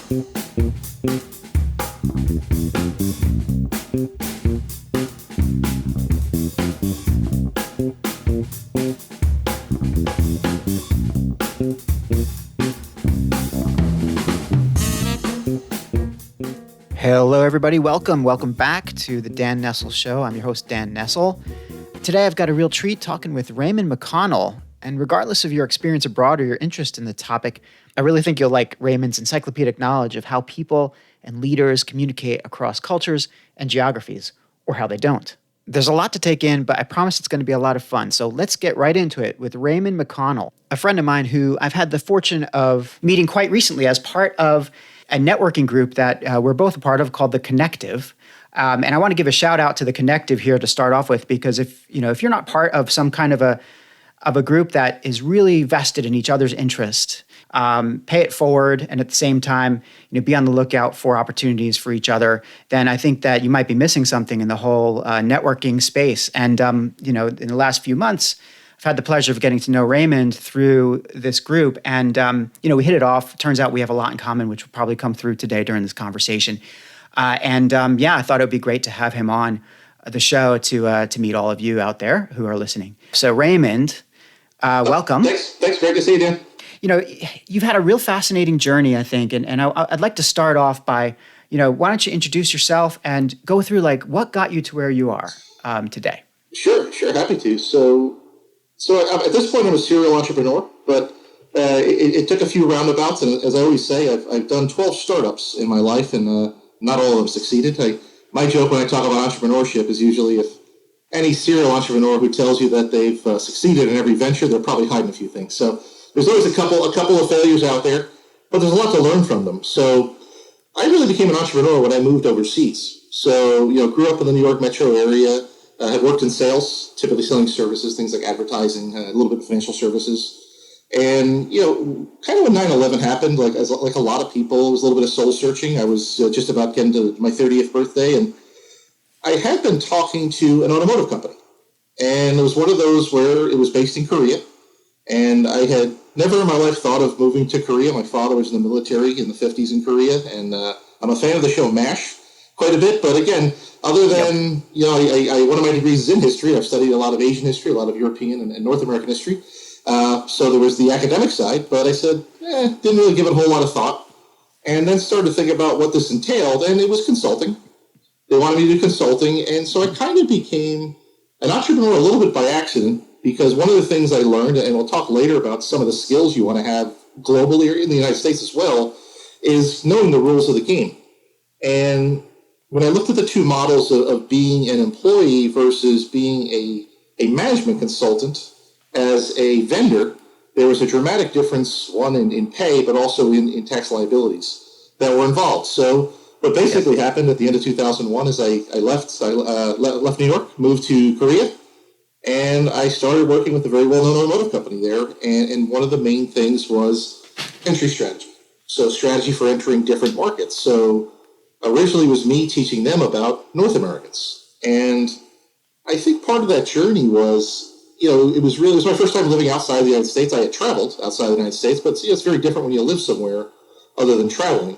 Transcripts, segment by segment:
Hello, everybody. Welcome back to the Dan Nessel Show. I'm your host, Dan Nessel. Today, I've got a real treat talking with Raymond McConnell. And regardless of your experience abroad or your interest in the topic, I really think you'll like Raymond's encyclopedic knowledge of how people and leaders communicate across cultures and geographies, or how they don't. There's a lot to take in, but I promise it's going to be a lot of fun. So let's get right into it with Raymond McConnell, a friend of mine who I've had the fortune of meeting quite recently as part of a networking group that we're both a part of called The Connective. And I want to give a shout out to The Connective here to start off with, because if you're not part of some kind of a group that is really vested in each other's interest, pay it forward, and at the same time, be on the lookout for opportunities for each other, then I think that you might be missing something in the whole networking space. And, in the last few months, I've had the pleasure of getting to know Raymond through this group. And, we hit it off. Turns out we have a lot in common, which will probably come through today during this conversation. I thought it would be great to have him on the show to meet all of you out there who are listening. So Raymond, welcome. Thanks. Great to see you, Dan. You've had a real fascinating journey, I think. And I'd like to start off by, why don't you introduce yourself and go through what got you to where you are today? Sure. Happy to. So at this point, I'm a serial entrepreneur, but it took a few roundabouts. And as I always say, I've done 12 startups in my life, and not all of them succeeded. My joke when I talk about entrepreneurship is usually if any serial entrepreneur who tells you that they've succeeded in every venture, they're probably hiding a few things. So there's always a couple of failures out there, but there's a lot to learn from them. So I really became an entrepreneur when I moved overseas. So, grew up in the New York metro area. Had worked in sales, typically selling services, things like advertising, a little bit of financial services. And, kind of when 9/11 happened, like a lot of people, it was a little bit of soul searching. I was just about getting to my 30th birthday, and I had been talking to an automotive company. And it was one of those where it was based in Korea. And I had never in my life thought of moving to Korea. My father was in the military in the 50s in Korea, and I'm a fan of the show MASH quite a bit. But again, other than, one of my degrees is in history. I've studied a lot of Asian history, a lot of European and North American history. So there was the academic side, but I said, didn't really give it a whole lot of thought. And then started to think about what this entailed, and it was consulting. They wanted me to do consulting, and so I kind of became an entrepreneur a little bit by accident, because one of the things I learned, and we'll talk later about some of the skills you want to have globally or in the United States as well, is knowing the rules of the game. And when I looked at the two models of being an employee versus being a management consultant as a vendor, there was a dramatic difference, one in pay, but also in tax liabilities that were involved. So what basically happened at the end of 2001 is I left New York, moved to Korea, and I started working with a very well-known automotive company there. And one of the main things was entry strategy. So strategy for entering different markets. So originally it was me teaching them about North Americans. And I think part of that journey was, it was my first time living outside of the United States. I had traveled outside of the United States, but it's very different when you live somewhere other than traveling.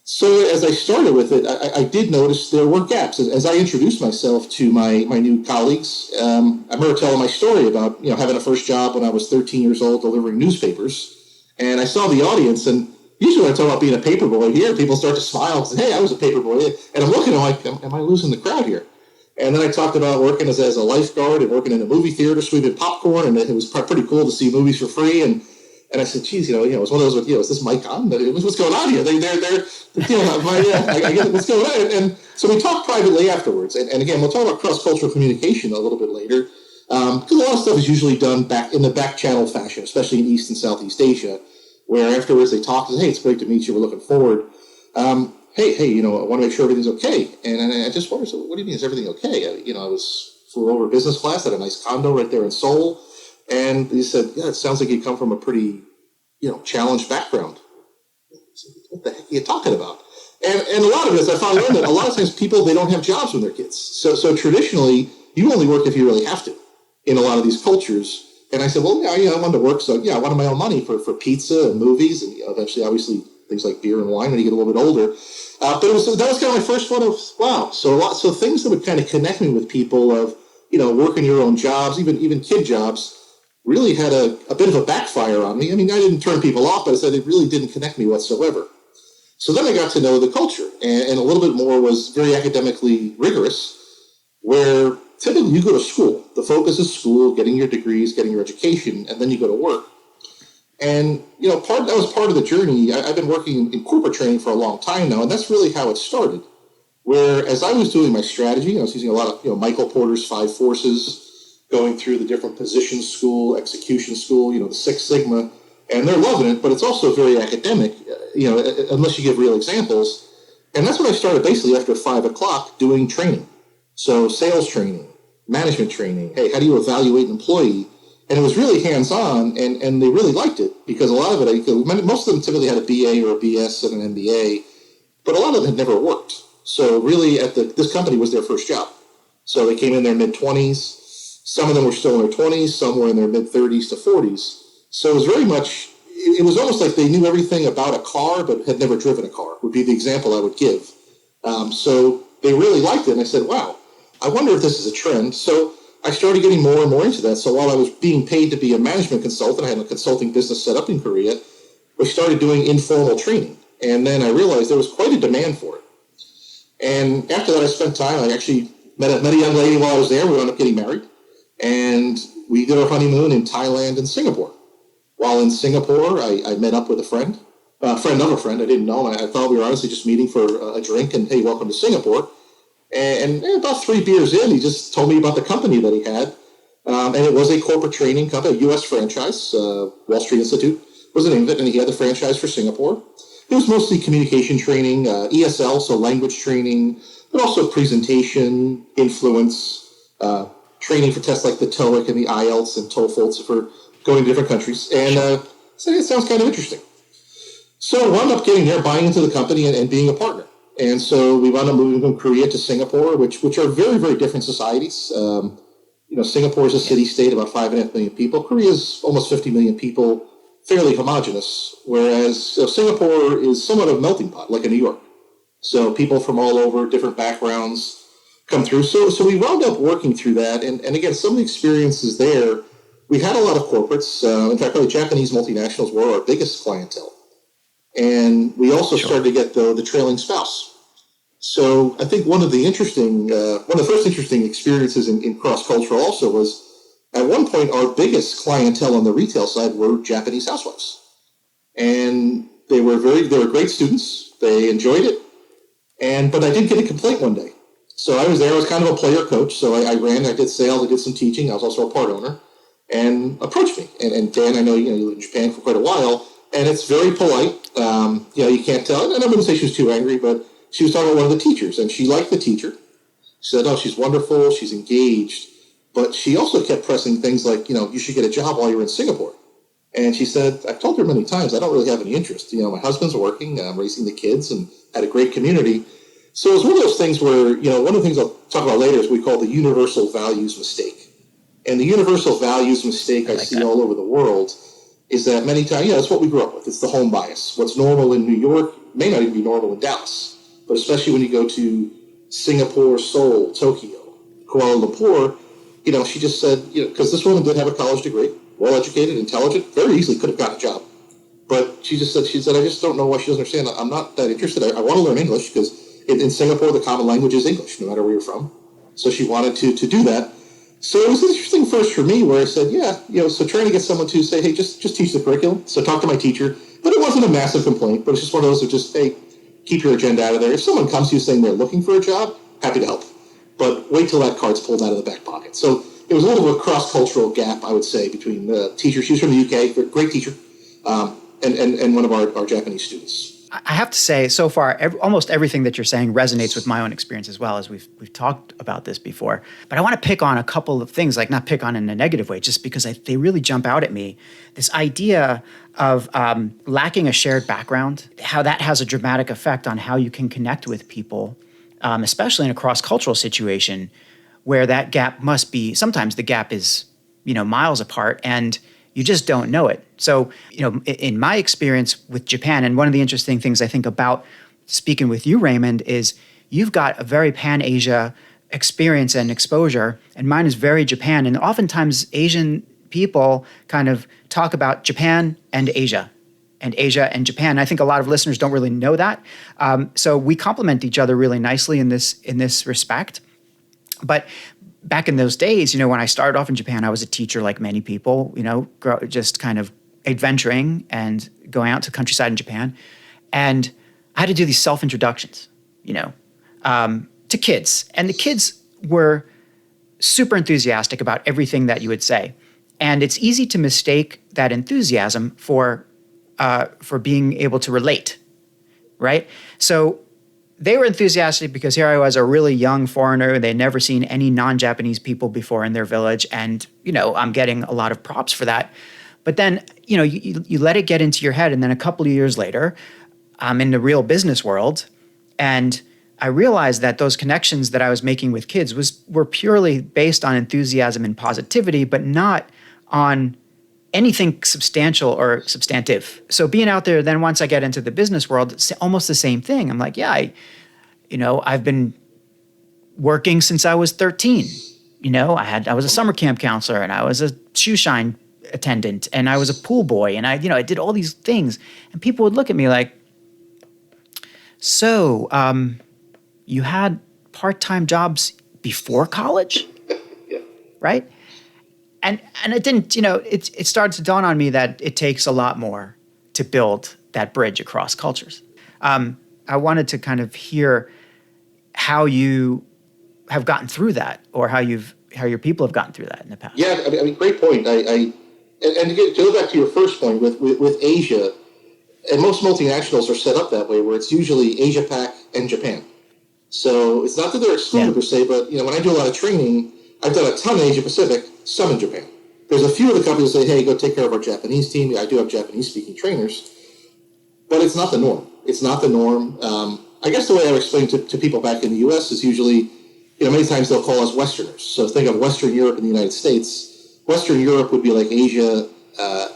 So as I started with it, I did notice there were gaps. As I introduced myself to my new colleagues, I remember telling my story about, having a first job when I was 13 years old delivering newspapers. And I saw the audience, and usually when I talk about being a paper boy here, people start to smile and say, hey, I was a paper boy. And I'm looking, I'm like, am I losing the crowd here? And then I talked about working as a lifeguard and working in a movie theater, sweeping popcorn, and it was pretty cool to see movies for free. And I said, geez, it was one of those, is this mic on? What's going on here? I get what's going on. And so we talked privately afterwards. And again, we'll talk about cross-cultural communication a little bit later, because a lot of stuff is usually done back in the back channel fashion, especially in East and Southeast Asia, where afterwards they talk and say, hey, it's great to meet you. We're looking forward. Hey, I want to make sure everything's okay. And I just wondered, so what do you mean, is everything okay? I flew over business class, had a nice condo right there in Seoul. And he said, yeah, it sounds like you come from a pretty, challenged background. I said, what the heck are you talking about? And a lot of this, I found that a lot of times people, they don't have jobs when they're kids. So traditionally, you only work if you really have to in a lot of these cultures. And I said, well, I wanted to work. So, I wanted my own money for pizza and movies and eventually, obviously, things like beer and wine when you get a little bit older. But that was kind of my first one of, wow. So things that would kind of connect me with people of, working your own jobs, even kid jobs, really had a bit of a backfire on me. I mean, I didn't turn people off, but I said it really didn't connect me whatsoever. So then I got to know the culture, and a little bit more was very academically rigorous, where typically you go to school. The focus is school, getting your degrees, getting your education, and then you go to work. And, that was part of the journey. I've been working in corporate training for a long time now, and that's really how it started. Where as I was doing my strategy, I was using a lot of, Michael Porter's 5 Forces, going through the different position school, execution school, the Six Sigma, and they're loving it, but it's also very academic, unless you give real examples. And that's when I started basically after 5 o'clock doing training. So sales training, management training. Hey, how do you evaluate an employee? And it was really hands-on, and they really liked it because a lot of it, most of them typically had a BA or a BS and an MBA, but a lot of them had never worked. So really this company was their first job. So they came in their mid-20s. Some of them were still in their 20s. Some were in their mid-30s to 40s. So it was very much, it was almost like they knew everything about a car, but had never driven a car, would be the example I would give. So they really liked it. And I said, wow, I wonder if this is a trend. So I started getting more and more into that. So while I was being paid to be a management consultant, I had a consulting business set up in Korea, we started doing informal training. And then I realized there was quite a demand for it. And after that, I spent time, I actually met a young lady while I was there. We wound up getting married. And we did our honeymoon in Thailand and Singapore. While in Singapore, I met up with a friend of a friend. I didn't know him. I thought we were honestly just meeting for a drink and, hey, welcome to Singapore. And about 3 beers in, he just told me about the company that he had. And it was a corporate training company, a U.S. franchise. Wall Street Institute was the name of it, and he had the franchise for Singapore. It was mostly communication training, ESL, so language training, but also presentation, influence, training for tests like the TOEIC and the IELTS and TOEFL for going to different countries. And so it sounds kind of interesting. So I wound up getting there, buying into the company and being a partner. And so we wound up moving from Korea to Singapore, which are very, very different societies. Singapore is a city-state, about 5.5 million people. Korea is almost 50 million people, fairly homogenous, whereas Singapore is somewhat of a melting pot, like in New York. So people from all over, different backgrounds come through. So we wound up working through that. And again, some of the experiences there, we had a lot of corporates. In fact, probably Japanese multinationals were our biggest clientele. And we also started to get the trailing spouse. So I think one of the first interesting experiences in Crosscultural also was, at one point, our biggest clientele on the retail side were Japanese housewives. And they were great students. They enjoyed it. But I did get a complaint one day. So I was there. I was kind of a player coach. So I did sales, I did some teaching. I was also a part owner, and approached me. And Dan, I know you lived in Japan for quite a while, and it's very polite. You can't tell. And I wouldn't say she was too angry, but she was talking about one of the teachers, and she liked the teacher. She said, "Oh, she's wonderful. She's engaged." But she also kept pressing things like, you should get a job while you're in Singapore. And she said, I've told her many times, I don't really have any interest. My husband's working, I'm raising the kids, and had a great community. So it was one of those things where, one of the things I'll talk about later is we call the universal values mistake. And the universal values mistake I see all over the world is that many times, it's what we grew up with. It's the home bias. What's normal in New York may not even be normal in Dallas. But especially when you go to Singapore, Seoul, Tokyo, Kuala Lumpur, she just said, because this woman did have a college degree, well-educated, intelligent, very easily could have gotten a job. But she said, I just don't know why she doesn't understand. I'm not that interested. I want to learn English because in Singapore, the common language is English, no matter where you're from. So she wanted to do that. So it was interesting first for me where I said, so trying to get someone to say, hey, just teach the curriculum. So talk to my teacher. But it wasn't a massive complaint, but it's just one of those of just, hey, keep your agenda out of there. If someone comes to you saying they're looking for a job, happy to help. But wait till that card's pulled out of the back pocket. So it was a little bit of a cross-cultural gap, I would say, between the teacher. She was from the UK, great teacher, and one of our Japanese students. I have to say, so far, almost everything that you're saying resonates with my own experience as well, as we've talked about this before. But I want to pick on a couple of things, like not pick on in a negative way, just because they really jump out at me. This idea of lacking a shared background, how that has a dramatic effect on how you can connect with people, especially in a cross-cultural situation where that gap must be, sometimes the gap is, miles apart. And You just don't know it. So, in my experience with Japan, and one of the interesting things I think about speaking with you, Raymond, is you've got a very Pan-Asia experience and exposure, and mine is very Japan. And oftentimes Asian people kind of talk about Japan and Asia and Japan. I think a lot of listeners don't really know that. So we complement each other really nicely in this respect. But back in those days, when I started off in Japan, I was a teacher like many people, just kind of adventuring and going out to the countryside in Japan. And I had to do these self-introductions, to kids. And the kids were super enthusiastic about everything that you would say. And it's easy to mistake that enthusiasm for being able to relate, right? So they were enthusiastic because here I was, a really young foreigner. They'd never seen any non-Japanese people before in their village. And, I'm getting a lot of props for that. But then, you let it get into your head. And then a couple of years later, I'm in the real business world. And I realized that those connections that I was making with kids were purely based on enthusiasm and positivity, but not on anything substantial or substantive. So being out there, then once I get into the business world, it's almost the same thing. I'm like, yeah, I've been working since I was 13. I was a summer camp counselor, and I was a shoe shine attendant, and I was a pool boy, and I did all these things. And people would look at me like, so, you had part-time jobs before college, Yeah. right? And it didn't, it started to dawn on me that it takes a lot more to build that bridge across cultures. I wanted to kind of hear how you have gotten through that, or how your people have gotten through that in the past. Yeah, I mean, great point. And to go back to your first point with Asia, and most multinationals are set up that way, where it's usually Asia Pac and Japan. So it's not that they're excluded per se, but when I do a lot of training, I've done a ton in Asia Pacific, some in Japan. There's a few of the companies that say, hey, go take care of our Japanese team. Yeah, I do have Japanese-speaking trainers, but it's not the norm. It's not the norm. I guess the way I would explain to people back in the U.S. is usually, many times they'll call us Westerners. So think of Western Europe and the United States. Western Europe would be like Asia,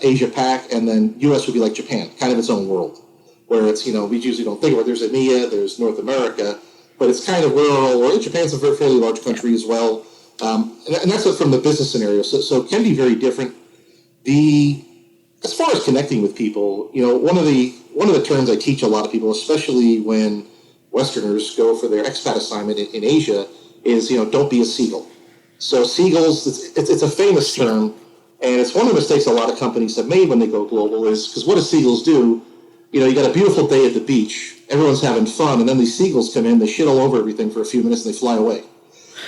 Asia Pac, and then U.S. would be like Japan, kind of its own world, where it's, we usually don't think about it. There's EMEA, there's North America, but it's kind of where all world. Japan's a fairly large country as well. And that's from the business scenario. So it can be very different. As far as connecting with people, one of the terms I teach a lot of people, especially when Westerners go for their expat assignment in Asia, is, don't be a seagull. So seagulls, it's a famous term, and it's one of the mistakes a lot of companies have made when they go global, is because what do seagulls do? You got a beautiful day at the beach, everyone's having fun, and then these seagulls come in, they shit all over everything for a few minutes, and they fly away.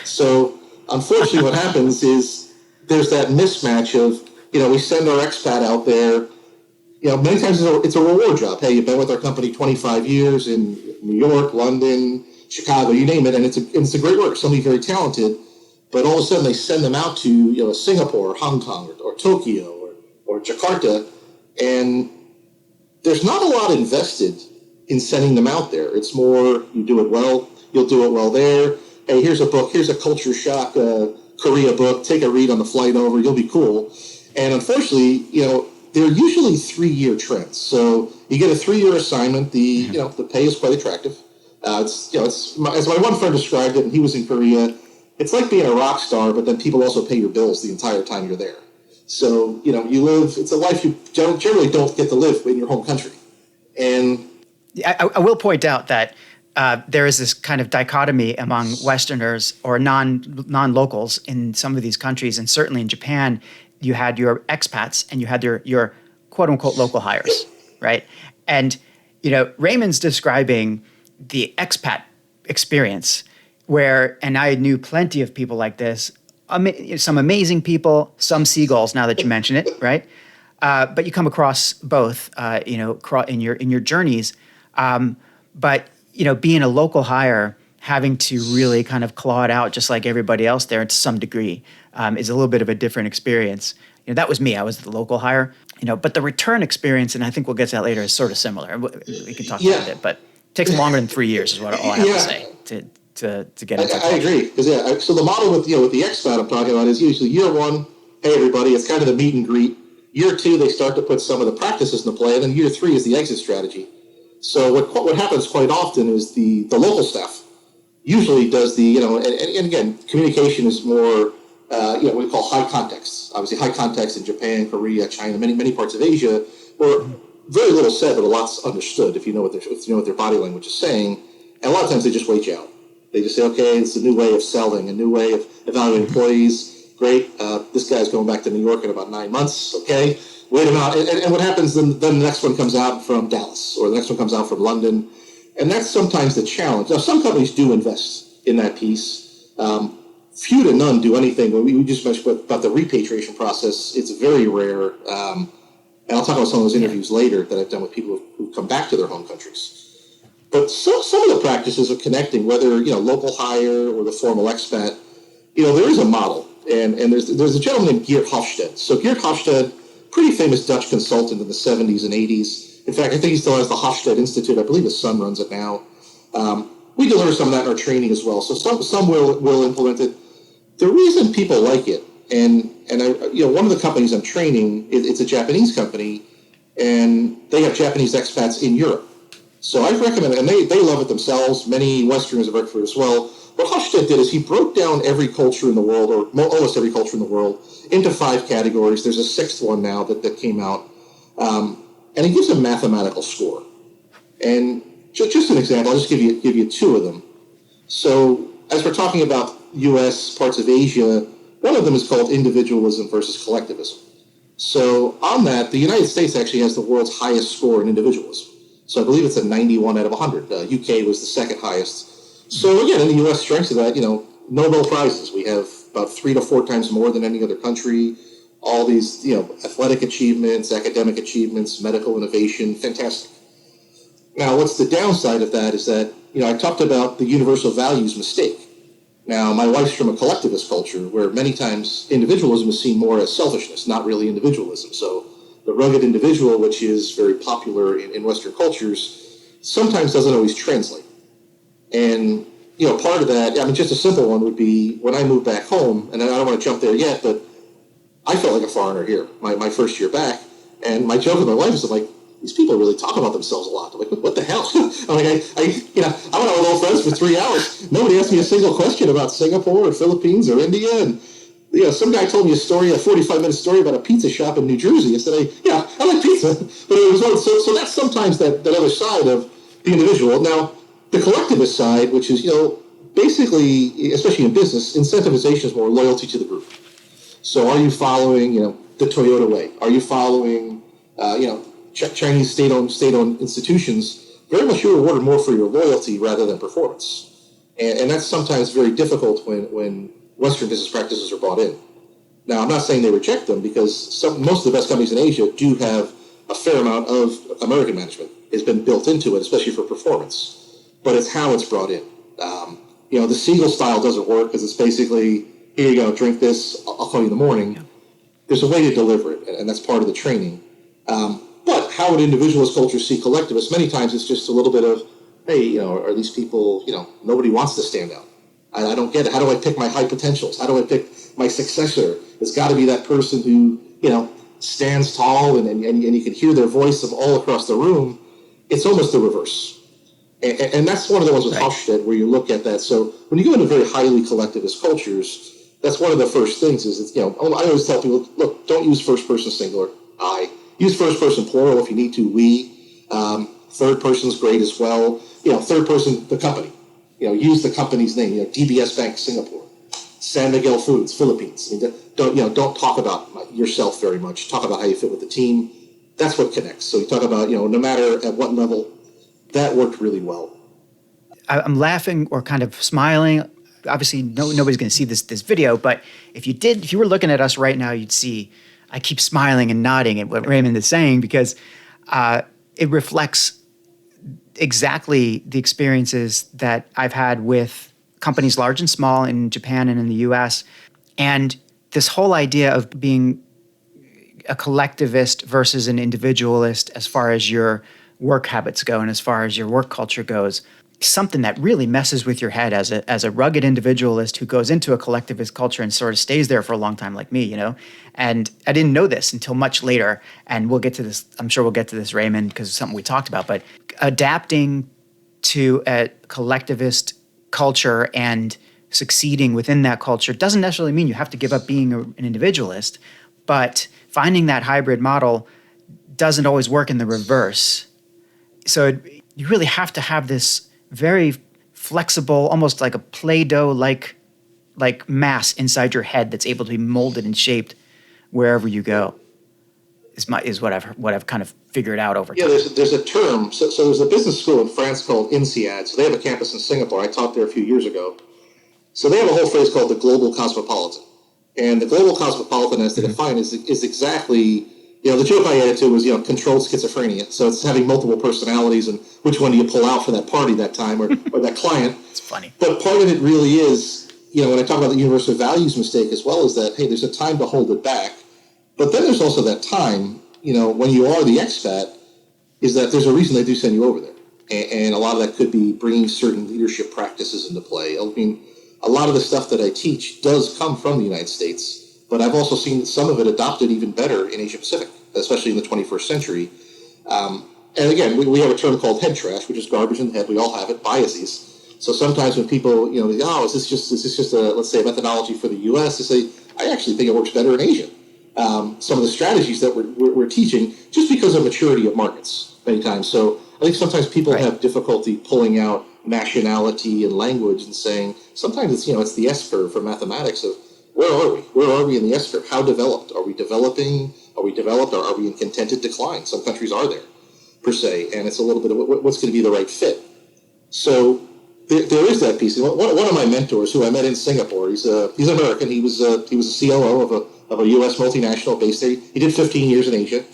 So unfortunately what happens is there's that mismatch of, we send our expat out there, many times it's a reward job. Hey, you've been with our company 25 years in New York, London, Chicago, you name it, and it's a great work, somebody very talented, but all of a sudden they send them out to, Singapore or Hong Kong or Tokyo or Jakarta, and there's not a lot invested in sending them out there. It's more, you do it well, you'll do it well there. Hey, here's a book, here's a culture shock Korea book, take a read on the flight over, you'll be cool. And unfortunately, they're usually 3-year trends. So you get a 3-year assignment, the pay is quite attractive. It's as my one friend described it, and he was in Korea, it's like being a rock star, but then people also pay your bills the entire time you're there. So, you live, it's a life you generally don't get to live in your home country. And I will point out that there is this kind of dichotomy among Westerners or non-locals in some of these countries, and certainly in Japan, you had your expats and you had your quote-unquote local hires, right? And, Raymond's describing the expat experience and I knew plenty of people like this, some amazing people, some seagulls, now that you mention it, right? But you come across both, in your journeys. But, being a local hire, having to really kind of claw it out just like everybody else there to some degree is a little bit of a different experience. That was me. I was the local hire, but the return experience, and I think we'll get to that later, is sort of similar. We can talk about it, but it takes longer than 3 years is what all I have to say to get into it. I agree. Because, so the model with the expat I'm talking about is usually year one, hey, everybody, it's kind of the meet and greet. Year 2, they start to put some of the practices into play, and then year 3 is the exit strategy. So what happens quite often is the local staff usually does the, and again, communication is more, what we call high context. Obviously, high context in Japan, Korea, China, many parts of Asia, where very little said, but a lot's understood if you know what their body language is saying. And a lot of times they just wait you out. They just say, okay, it's a new way of selling, a new way of evaluating employees. Great. This guy's going back to New York in about 9 months. Okay. Wait him out. And what happens then the next one comes out from Dallas, or the next one comes out from London. And that's sometimes the challenge. Now, some companies do invest in that piece. Few to none do anything. We just mentioned about the repatriation process. It's very rare. And I'll talk about some of those interviews later that I've done with people who've come back to their home countries. But some of the practices of connecting, whether local hire or the formal expat, there is a model. And there's a gentleman named Geert Hofstede. So Geert Hofstede, pretty famous Dutch consultant in the 70s and 80s. In fact, I think he still has the Hofstede Institute. I believe his son runs it now. We deliver some of that in our training as well. So some will implement it. The reason people like it, and one of the companies I'm training, it's a Japanese company, and they have Japanese expats in Europe. So I recommend it, and they love it themselves. Many Westerners have worked for it as well. What Hofstede did is he broke down every culture in the world, or almost every culture in the world, into 5 categories. There's a 6th one now that came out. And he gives a mathematical score. And just an example, I'll just give you 2 of them. So as we're talking about U.S., parts of Asia, one of them is called individualism versus collectivism. So on that, the United States actually has the world's highest score in individualism. So I believe it's a 91 out of 100. UK was the 2nd highest. So again, in the U.S., strengths of that, Nobel Prizes. We have about 3 to 4 times more than any other country. All these, athletic achievements, academic achievements, medical innovation, fantastic. Now, what's the downside of that is that, I talked about the universal values mistake. Now, my wife's from a collectivist culture where many times individualism is seen more as selfishness, not really individualism. So the rugged individual, which is very popular in Western cultures, sometimes doesn't always translate. And, part of that, just a simple one would be when I moved back home, and I don't want to jump there yet, but I felt like a foreigner here, my first year back. And my joke with my wife is like, these people really talk about themselves a lot. I'm like, what the hell? I'm like, I went out with old friends for 3 hours. Nobody asked me a single question about Singapore or Philippines or India. And, some guy told me a 45-minute story about a pizza shop in New Jersey. I said, I like pizza. But it was so that's sometimes that other side of the individual. Now, the collectivist side, which is, basically, especially in business, incentivization is more loyalty to the group. So are you following, the Toyota way? Are you following, Chinese state-owned institutions? Very much you're rewarded more for your loyalty rather than performance. And that's sometimes very difficult when Western business practices are brought in. Now, I'm not saying they reject them because most of the best companies in Asia do have a fair amount of American management. It's been built into it, especially for performance. But it's how it's brought in. The seagull style doesn't work because it's basically, here you go, drink this, I'll call you in the morning. Yeah. There's a way to deliver it, and that's part of the training. But how would individualist cultures see collectivists? Many times it's just a little bit of, hey, are these people, nobody wants to stand out. I don't get it. How do I pick my high potentials? How do I pick my successor? It's got to be that person who, stands tall and you can hear their voice of all across the room. It's almost the reverse. And that's one of the ones with Hofstede where you look at that. So when you go into very highly collectivist cultures, that's one of the first things is, I always tell people, look, don't use first person singular, I. Use first person plural if you need to, we. Third person's great as well. Third person, the company. Use the company's name, DBS Bank, Singapore. San Miguel Foods, Philippines. Don't talk about yourself very much. Talk about how you fit with the team. That's what connects. So you talk about, no matter at what level, that worked really well. I'm laughing or kind of smiling. Obviously, nobody's going to see this video, but if you were looking at us right now, you'd see I keep smiling and nodding at what Raymond is saying because it reflects exactly the experiences that I've had with companies large and small in Japan and in the US. And this whole idea of being a collectivist versus an individualist as far as your work habits go and as far as your work culture goes, something that really messes with your head as a rugged individualist who goes into a collectivist culture and sort of stays there for a long time like me, And I didn't know this until much later, and we'll get to this, I'm sure we'll get to this, Raymond, because it's something we talked about, but adapting to a collectivist culture and succeeding within that culture doesn't necessarily mean you have to give up being an individualist, but finding that hybrid model doesn't always work in the reverse. So you really have to have this very flexible, almost like a Play-Doh like mass inside your head that's able to be molded and shaped wherever you go. Is what I've kind of figured out over time. Yeah, there's a term. So there's a business school in France called INSEAD. So they have a campus in Singapore. I taught there a few years ago. So they have a whole phrase called the global cosmopolitan. And the global cosmopolitan, as they define, is exactly, the joke I added to was, controlled schizophrenia. So it's having multiple personalities, and which one do you pull out for that party that time or that client? It's funny. But part of it really is, when I talk about the universal values mistake as well, is that, hey, there's a time to hold it back. But then there's also that time, when you are the expat, is that there's a reason they do send you over there. And a lot of that could be bringing certain leadership practices into play. I mean, a lot of the stuff that I teach does come from the United States, but I've also seen some of it adopted even better in Asia Pacific, especially in the 21st century. And again, we have a term called head trash, which is garbage in the head. We all have it, biases. So sometimes when people, they go, is this just a, let's say, a methodology for the U.S.? They say, I actually think it works better in Asia. Some of the strategies that we're teaching, just because of maturity of markets many times. So I think sometimes people have difficulty pulling out nationality and language and saying, sometimes it's, it's the S-curve for mathematics of where are we? Where are we in the S-curve? How developed? Are we developing? Are we developed? Or are we in contented decline? Some countries are there, per se, and it's a little bit of what's going to be the right fit. So there is that piece. One of my mentors, who I met in Singapore, he's American. He was a COO of a U.S. multinational based there. He did 15 years in Asia,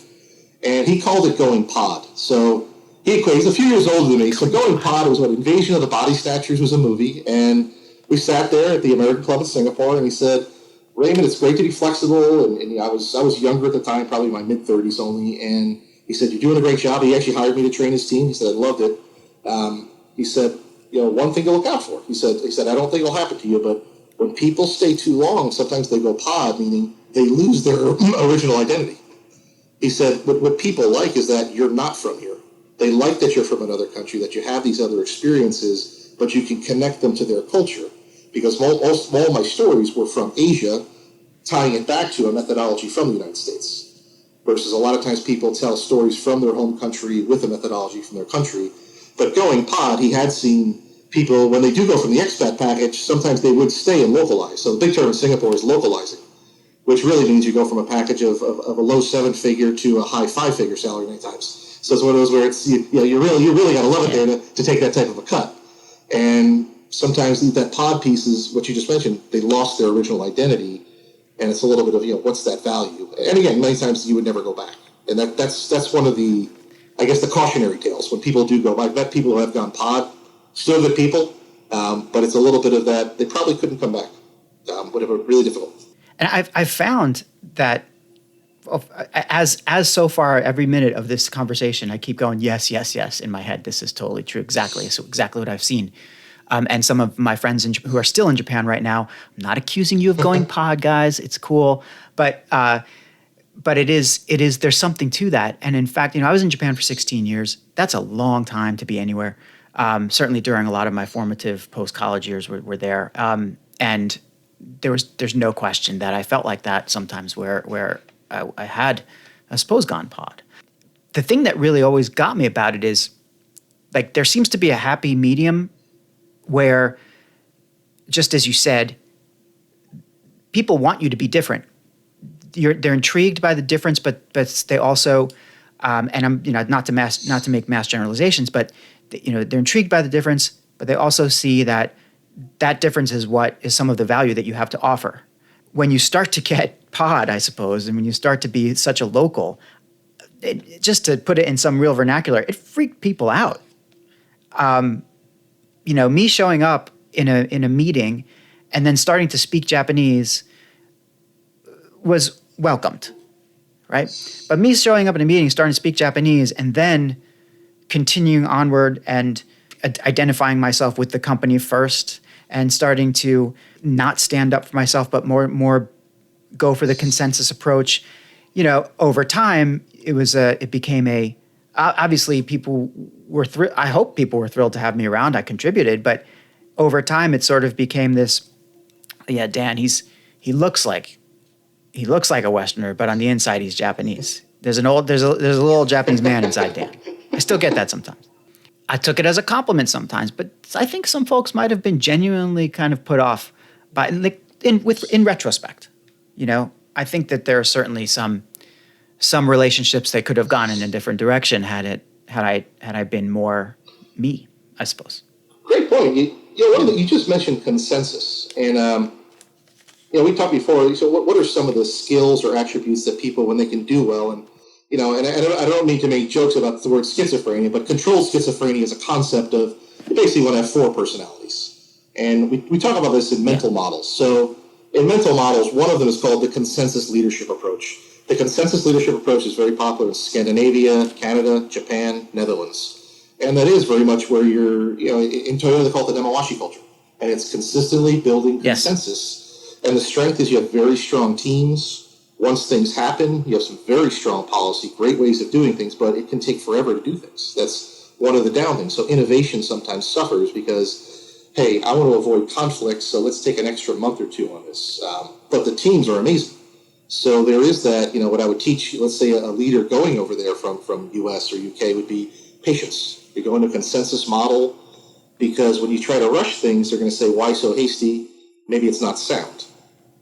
and he called it going pod. So he's a few years older than me. So going pod was what Invasion of the Body Snatchers was a movie, and we sat there at the American Club in Singapore, and he said, Raymond, it's great to be flexible. And I was younger at the time, probably in my mid-30s only, and he said, you're doing a great job. He actually hired me to train his team. He said, I loved it. He said, one thing to look out for. He said, I don't think it'll happen to you, but when people stay too long, sometimes they go pod, meaning they lose their original identity. He said, what people like is that you're not from here. They like that you're from another country, that you have these other experiences, but you can connect them to their culture. Because all my stories were from Asia, tying it back to a methodology from the United States. Versus a lot of times people tell stories from their home country with a methodology from their country. But going pod, he had seen people, when they do go from the expat package, sometimes they would stay and localize. So the big term in Singapore is localizing, which really means you go from a package of a low 7-figure to a high 5-figure salary many times. So it's one of those where it's you really got to love it there to take that type of a cut. And sometimes that pod piece is what you just mentioned. They lost their original identity, and it's a little bit of what's that value? And again, many times you would never go back, and that's one of the, I guess, the cautionary tales when people do go. I've met people who have gone pod, still good people, but it's a little bit of that. They probably couldn't come back. Would have been really difficult. And I've found that as so far every minute of this conversation, I keep going, yes, yes, yes, in my head. This is totally true. Exactly what I've seen. And some of my friends who are still in Japan right now, I'm not accusing you of going pod, guys. It's cool. But it is, there's something to that. And in fact, I was in Japan for 16 years. That's a long time to be anywhere. Certainly during a lot of my formative post-college years were there. And there's no question that I felt like that sometimes where I had, I suppose, gone pod. The thing that really always got me about it is, like, there seems to be a happy medium where, just as you said, people want you to be different. They're intrigued by the difference, but they also, and I'm not to make mass generalizations, but they're intrigued by the difference, but they also see that difference is what is some of the value that you have to offer. When you start to get pod, I suppose, and when you start to be such a local, just to put it in some real vernacular, it freaked people out. Me showing up in a meeting and then starting to speak Japanese was welcomed, right? But me showing up in a meeting, starting to speak Japanese, and then continuing onward and identifying myself with the company first and starting to not stand up for myself, but more go for the consensus approach. Over time, it became obviously people were I hope people were thrilled to have me around. I contributed, but over time it sort of became this, yeah, Dan, he looks like a Westerner, but on the inside he's Japanese. There's a little Japanese man inside Dan. I still get that sometimes. I took it as a compliment sometimes, but I think some folks might have been genuinely kind of put off by in retrospect. I think that there are certainly some relationships that could have gone in a different direction had I been more me, I suppose. Great point. You just mentioned consensus, and we talked before. So, what are some of the skills or attributes that people, when they can do well, and I don't mean to make jokes about the word schizophrenia, but controlled schizophrenia is a concept of basically want to have 4 personalities, and we talk about this in mental models. So, in mental models, one of them is called the consensus leadership approach. The consensus leadership approach is very popular in Scandinavia, Canada, Japan, Netherlands. And that is very much where in Toyota they call it the Demawashi culture. And it's consistently building consensus. Yes. And the strength is you have very strong teams. Once things happen, you have some very strong policy, great ways of doing things, but it can take forever to do things. That's one of the down things. So innovation sometimes suffers because, hey, I want to avoid conflict, so let's take an extra month or 2 on this. But the teams are amazing. So there is that, what I would teach, let's say a leader going over there from US or UK would be patience. You go into a consensus model because when you try to rush things, they're going to say, why so hasty? Maybe it's not sound.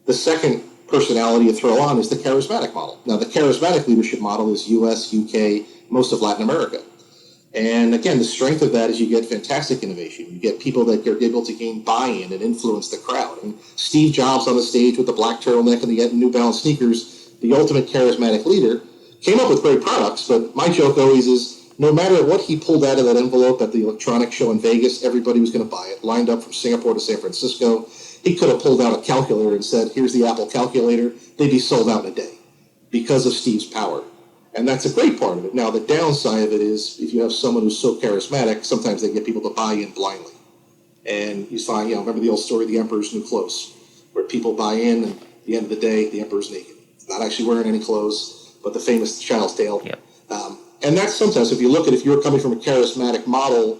The second personality you throw on is the charismatic model. Now, the charismatic leadership model is US, UK, most of Latin America. And again, the strength of that is you get fantastic innovation. You get people that are able to gain buy-in and influence the crowd. And Steve Jobs on the stage with the black turtleneck and the New Balance sneakers, the ultimate charismatic leader, came up with great products. But my joke always is, no matter what he pulled out of that envelope at the electronics show in Vegas, everybody was going to buy it. Lined up from Singapore to San Francisco. He could have pulled out a calculator and said, here's the Apple calculator. They'd be sold out in a day because of Steve's power. And that's a great part of it. Now, the downside of it is if you have someone who's so charismatic, sometimes they get people to buy in blindly. And you find, remember the old story, The Emperor's New Clothes, where people buy in, and at the end of the day, the Emperor's naked. He's not actually wearing any clothes, but the famous child's tale. Yep. And that's sometimes, if you're coming from a charismatic model,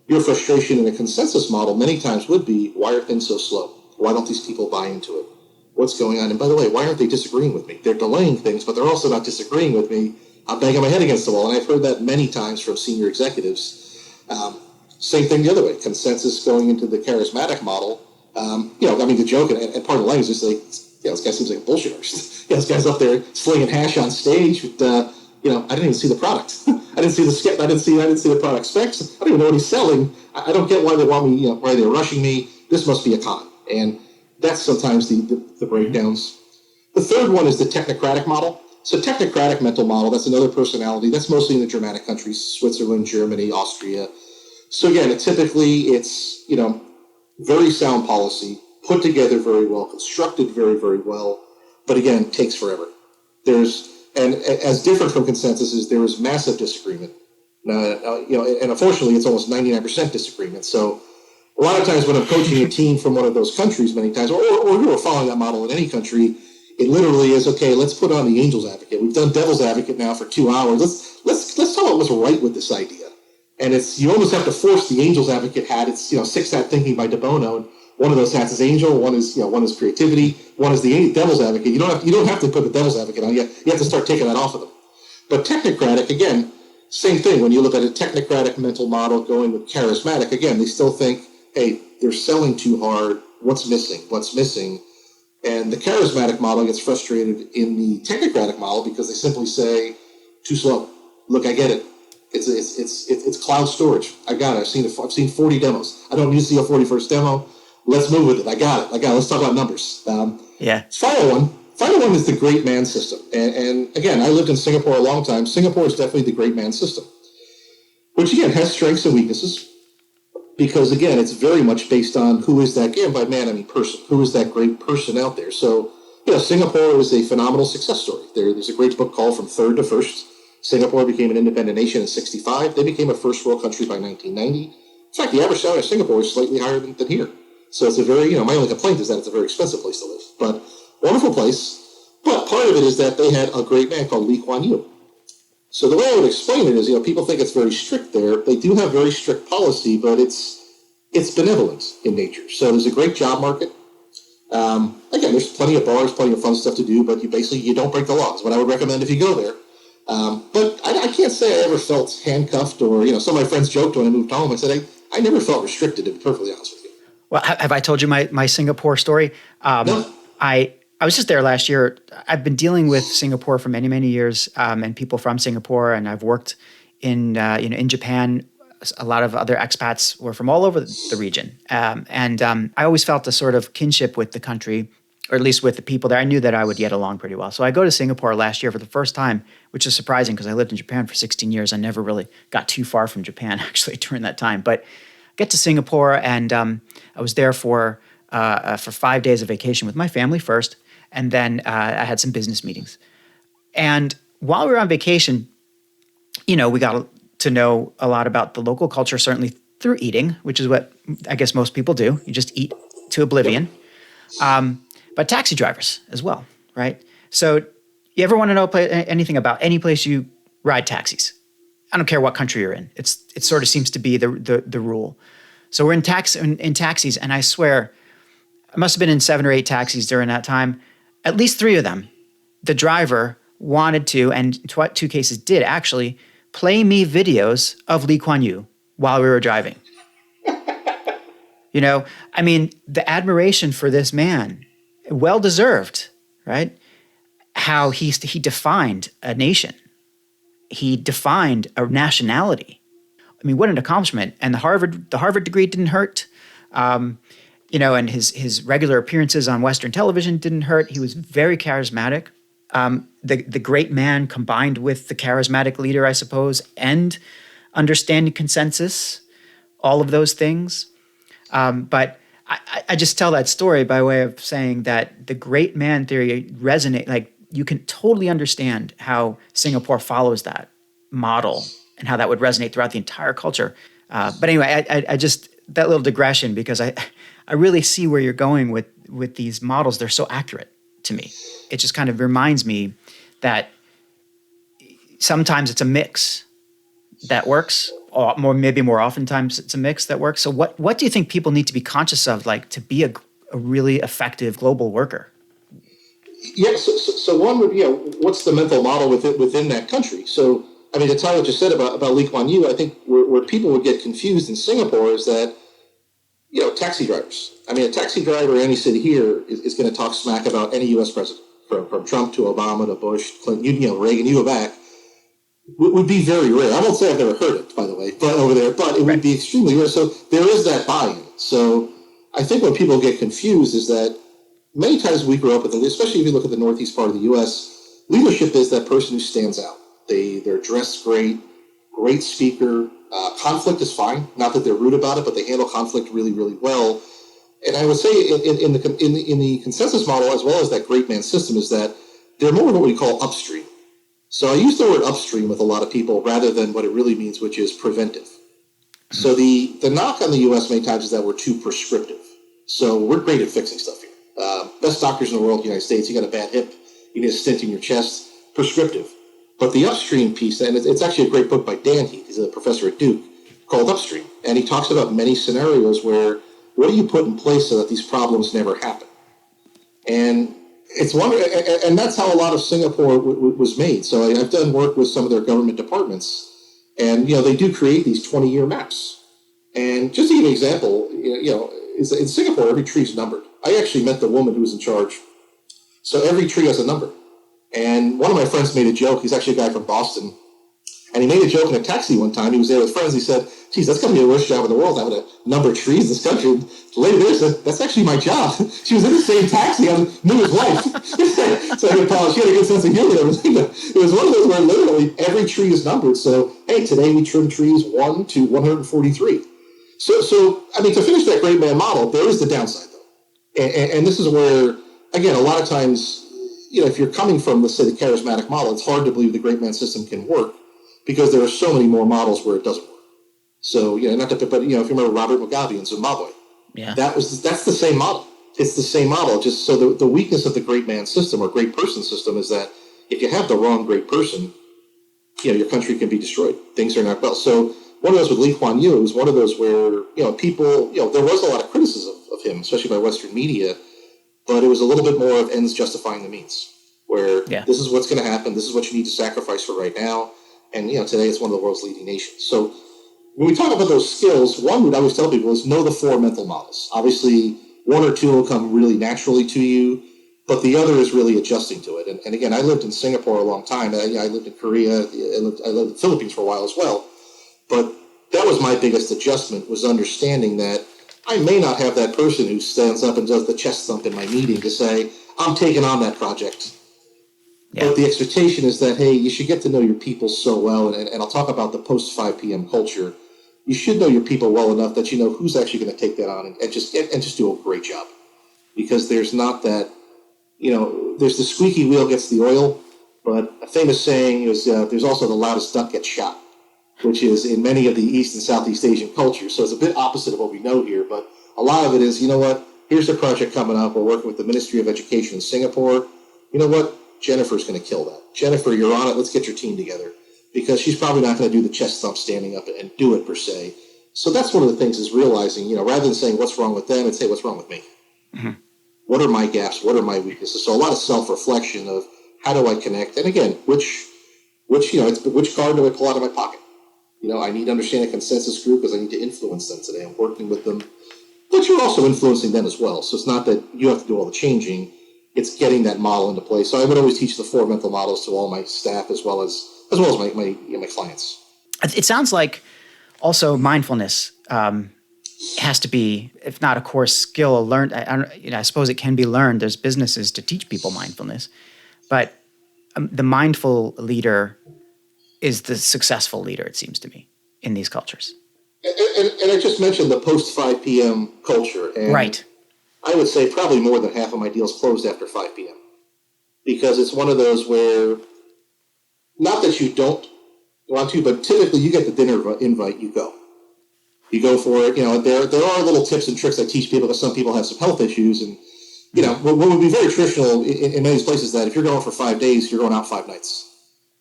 your frustration in a consensus model many times would be, why are things so slow? Why don't these people buy into it? What's going on? And by the way, why aren't they disagreeing with me? They're delaying things, but they're also not disagreeing with me. I'm banging my head against the wall. And I've heard that many times from senior executives. Same thing the other way. Consensus going into the charismatic model. The joke and part of the language is like, this guy seems like a bullshit artist. This guy's up there slinging hash on stage with, I didn't even see the product. I didn't see the sketch. I didn't see the product specs. I don't even know what he's selling. I don't get why they want me, why they're rushing me. This must be a con. And that's sometimes the breakdowns. The third one is the technocratic model. So technocratic mental model, that's another personality. That's mostly in the Germanic countries, Switzerland, Germany, Austria. So again, typically it's, very sound policy, put together very well, constructed very, very well, but again, takes forever. And as different from consensus is there is massive disagreement. And unfortunately, it's almost 99% disagreement. So a lot of times when I'm coaching a team from one of those countries many times, or who are following that model in any country, it literally is, okay, let's put on the angel's advocate. We've done devil's advocate now for 2 hours. Let's talk about what's right with this idea. And you almost have to force the angel's advocate hat. It's, 6-hat thinking by De Bono. And one of those hats is angel, one is creativity, one is the devil's advocate. You don't have to put the devil's advocate on. You have to start taking that off of them. But technocratic, again, same thing. When you look at a technocratic mental model going with charismatic, again, they still think, hey, they're selling too hard. What's missing? And the charismatic model gets frustrated in the technocratic model because they simply say, too slow. Look, I get it. It's cloud storage. I got it. I've seen 40 demos. I don't need to see a 41st demo. Let's move with it. I got it. Let's talk about numbers. Final one is the great man system. And again, I lived in Singapore a long time. Singapore is definitely the great man system, which again has strengths and weaknesses. Because, again, it's very much based on who is that, and by man, I mean person. Who is that great person out there? So, Singapore was a phenomenal success story. There's a great book called From Third to First. Singapore became an independent nation in 1965. They became a first world country by 1990. In fact, the average salary in Singapore is slightly higher than here. So it's a very, my only complaint is that it's a very expensive place to live. But wonderful place. But part of it is that they had a great man called Lee Kuan Yew. So the way I would explain it is, people think it's very strict there. They do have very strict policy, but it's benevolent in nature. So there's a great job market. Again, there's plenty of bars, plenty of fun stuff to do, but you don't break the laws. What I would recommend if you go there. But I can't say I ever felt handcuffed or, some of my friends joked when I moved home. I said, I never felt restricted, to be perfectly honest with you. Well, have I told you my Singapore story? No. I was just there last year. I've been dealing with Singapore for many, many years, and people from Singapore, and I've worked in Japan. A lot of other expats were from all over the region, and I always felt a sort of kinship with the country, or at least with the people there. I knew that I would get along pretty well. So I go to Singapore last year for the first time, which is surprising because I lived in Japan for 16 years. I never really got too far from Japan actually during that time, but I get to Singapore, and I was there for 5 days of vacation with my family first. And then I had some business meetings. And while we were on vacation, we got to know a lot about the local culture, certainly through eating, which is what I guess most people do. You just eat to oblivion. But taxi drivers as well, right? So you ever want to know anything about any place you ride taxis? I don't care what country you're in. It sort of seems to be the rule. So we're in taxis, and I swear, I must have been in 7 or 8 taxis during that time. At least 3 of them, the driver wanted to, and in 2 cases did actually, play me videos of Lee Kuan Yew while we were driving. The admiration for this man, well-deserved, right? How he defined a nation. He defined a nationality. What an accomplishment. And the Harvard degree didn't hurt. And his regular appearances on Western television didn't hurt. He was very charismatic. The great man combined with the charismatic leader, I suppose, and understanding consensus, all of those things. But I just tell that story by way of saying that the great man theory resonate. Like, you can totally understand how Singapore follows that model and how that would resonate throughout the entire culture. But anyway, I just, that little digression, because I really see where you're going with these models. They're so accurate to me. It just kind of reminds me that sometimes it's a mix that works, or maybe more oftentimes it's a mix that works. So what do you think people need to be conscious of, like, to be a really effective global worker? Yeah, so one would be, what's the mental model within that country? So, to tell what you said about Lee Kuan Yew, I think where people would get confused in Singapore is that, taxi drivers. A taxi driver in any city here is going to talk smack about any U.S. president, from Trump to Obama to Bush, Clinton, Reagan, you go back, would be very rare. I won't say I've never heard it, by the way, but over there, but it would be extremely rare. So there is that buy-in. So I think when people get confused is that many times we grow up with, especially if you look at the northeast part of the U.S., leadership is that person who stands out. They're dressed great speaker. Conflict is fine. Not that they're rude about it, but they handle conflict really, really well. And I would say in the consensus model, as well as that great man system, is that they're more of what we call upstream. So I use the word upstream with a lot of people rather than what it really means, which is preventive. So the knock on the U.S. many times is that we're too prescriptive. So we're great at fixing stuff here. Best doctors in the world, United States. You got a bad hip, you need a stent in your chest, prescriptive. But the upstream piece, and it's actually a great book by Dan Heath, he's a professor at Duke, called Upstream. And he talks about many scenarios where, what do you put in place so that these problems never happen? And and that's how a lot of Singapore was made. So I've done work with some of their government departments, and they do create these 20-year maps. And just to give you an example, in Singapore, every tree is numbered. I actually met the woman who was in charge. So every tree has a number. And one of my friends made a joke. He's actually a guy from Boston. And he made a joke in a taxi one time. He was there with friends. He said, geez, that's going to be the worst job in the world, having to number trees in this country. The lady there said, that's actually my job. She was in the same taxi. I knew his wife. So I apologize. She had a good sense of humor and everything. But it was one of those where literally every tree is numbered. So, hey, today we trim trees 1 to 143. So to finish that great man model, there is the downside, though. And this is where, again, a lot of times, if you're coming from, let's say, the charismatic model, it's hard to believe the great man system can work because there are so many more models where it doesn't work. So, not to, but if you remember Robert Mugabe in Zimbabwe, that's the same model. It's the same model. Just so the weakness of the great man system or great person system is that if you have the wrong great person, your country can be destroyed. Things are not well. So one of those with Lee Kuan Yew, it was one of those where, people, there was a lot of criticism of him, especially by Western media, but it was a little bit more of ends justifying the means, where this is what's going to happen. This is what you need to sacrifice for right now. And, today it's one of the world's leading nations. So when we talk about those skills, one would always tell people is know the four mental models. Obviously, one or two will come really naturally to you, but the other is really adjusting to it. And again, I lived in Singapore a long time. I lived in Korea. I lived in the Philippines for a while as well. But that was my biggest adjustment, was understanding that I may not have that person who stands up and does the chest thump in my meeting to say, I'm taking on that project. Yeah. But the expectation is that, hey, you should get to know your people so well. And I'll talk about the post 5 p.m. culture. You should know your people well enough that you know who's actually going to take that on and just do a great job. Because there's not that, there's the squeaky wheel gets the oil, but a famous saying is there's also the loudest duck gets shot, which is in many of the East and Southeast Asian cultures. So it's a bit opposite of what we know here, but a lot of it is, here's the project coming up. We're working with the Ministry of Education in Singapore. You know what? Jennifer's going to kill that. Jennifer, you're on it. Let's get your team together. Because she's probably not going to do the chest thump standing up and do it per se. So that's one of the things is realizing, rather than saying what's wrong with them, and say what's wrong with me. Mm-hmm. What are my gaps? What are my weaknesses? So a lot of self-reflection of how do I connect? And again, which card do I pull out of my pocket? I need to understand a consensus group because I need to influence them today. I'm working with them. But you're also influencing them as well. So it's not that you have to do all the changing. It's getting that model into place. So I would always teach the four mental models to all my staff as well as my clients. It sounds like also mindfulness has to be, if not a core skill, learned. I suppose it can be learned. There's businesses to teach people mindfulness, but the mindful leader is the successful leader, it seems to me, in these cultures. And I just mentioned the post 5 p.m. culture. And right. I would say probably more than half of my deals closed after 5 p.m. because it's one of those where, not that you don't want to, but typically you get the dinner invite, you go. You go for it. There are little tips and tricks I teach people because some people have some health issues. And, what would be very traditional in many places that if you're going for 5 days, you're going out 5 nights.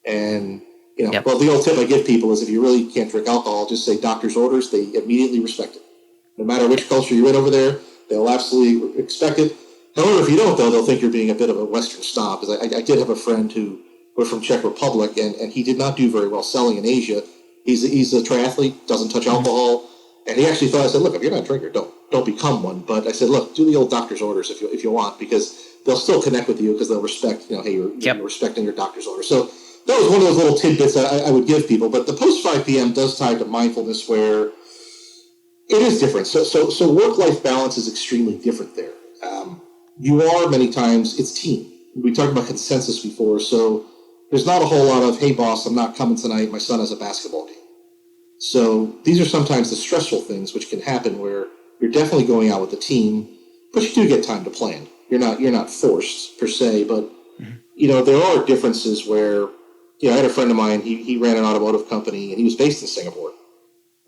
And, well, the old tip I give people is if you really can't drink alcohol, just say doctor's orders. They immediately respect it. No matter which culture you're in over there, they'll absolutely expect it. However, if you don't, though, they'll think you're being a bit of a Western snob. Because I did have a friend who was from Czech Republic, and he did not do very well selling in Asia. He's a triathlete, doesn't touch alcohol, and he actually thought, I said, look, if you're not a drinker, don't become one. But I said, look, do the old doctor's orders if you want, because they'll still connect with you because they'll respect, hey, you're respecting your doctor's order. So that was one of those little tidbits I would give people. But the post 5 p.m. does tie to mindfulness where it is different. So work-life balance is extremely different there. You are many times, it's team. We talked about consensus before, so there's not a whole lot of, hey, boss, I'm not coming tonight. My son has a basketball game. So these are sometimes the stressful things which can happen where you're definitely going out with the team, but you do get time to plan. You're not forced per se, but there are differences where, I had a friend of mine, he ran an automotive company and he was based in Singapore.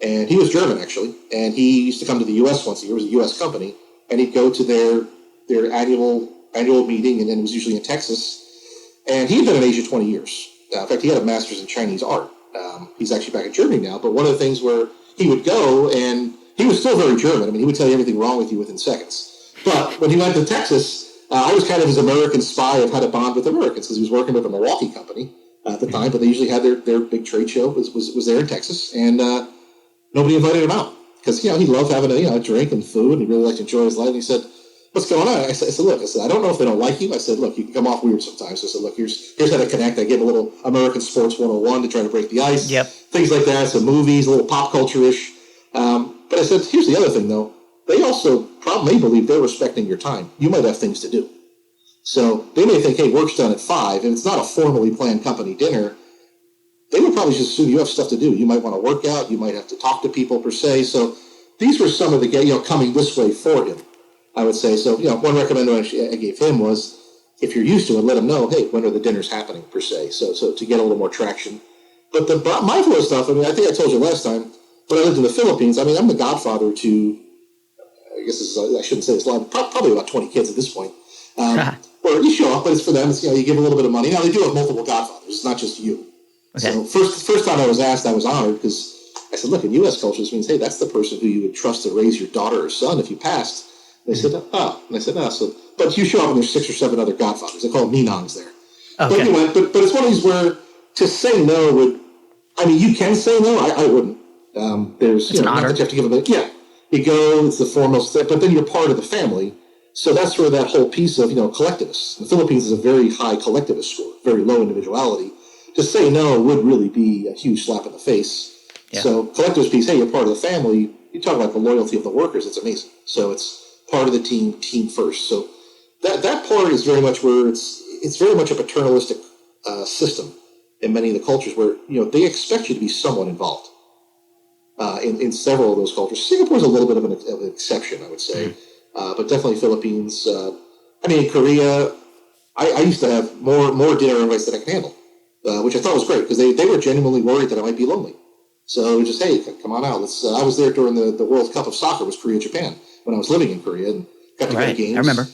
And he was German actually, and he used to come to the U.S. once a year. It was a U.S. company, and he'd go to their annual meeting, and then it was usually in Texas. And he had been in Asia 20 years. In fact, he had a master's in Chinese art. He's actually back in Germany now. But one of the things where he would go, and he was still very German. I mean, he would tell you everything wrong with you within seconds. But when he went to Texas, I was kind of his American spy of how to bond with Americans because he was working with a Milwaukee company at the time. But they usually had their big trade show was there in Texas, and nobody invited him out because he loved having a drink and food, and he really liked to enjoy his life. And he said, what's going on? I said, look, I don't know if they don't like you. I said, look, you can come off weird sometimes. So I said, look, here's how to connect. I give a little American Sports 101 to try to break the ice. Yep. Things like that. Some movies, a little pop culture-ish. But I said, here's the other thing, though. They also probably believe they're respecting your time. You might have things to do. So they may think, hey, work's done at 5, and it's not a formally planned company dinner. They would probably just assume you have stuff to do. You might want to work out. You might have to talk to people per se. So these were some of the, coming this way for him. I would say, so, one recommendation I gave him was, if you're used to it, let him know, hey, when are the dinners happening, per se, so to get a little more traction. But the mindfulness stuff, I think I told you last time, when I lived in the Philippines, I mean, I'm the godfather to, I guess I shouldn't say this loud, probably about 20 kids at this point. Where you show up, but it's for them. It's, you give a little bit of money. Now, they do have multiple godfathers. It's not just you. Okay. So first time I was asked, I was honored because I said, look, in U.S. culture, this means, hey, that's the person who you would trust to raise your daughter or son if you passed. And they said, oh. And I said, no. So, but you show up and there's 6 or 7 other godfathers. They call them ninongs there. Okay. But anyway, but it's one of these where to say no would, I mean, you can say no. I wouldn't. There's, it's an honor. Not that you have to give them yeah. You go, it's the foremost step, but then you're part of the family. So that's where that whole piece of, collectivists. The Philippines is a very high collectivist score, very low individuality. To say no would really be a huge slap in the face. Yeah. So collectivist piece, hey, you're part of the family. You talk about the loyalty of the workers, it's amazing. So it's part of the team first. So that part is very much where it's very much a paternalistic system in many of the cultures where, they expect you to be somewhat involved. In several of those cultures. Singapore is a little bit of an exception, I would say. But definitely Philippines. In Korea, I used to have more dinner invites than I could handle, which I thought was great because they were genuinely worried that I might be lonely. So it was just, hey, come on out. I was there during the World Cup of soccer, was Korea-Japan, when I was living in Korea and got to go to games. I remember.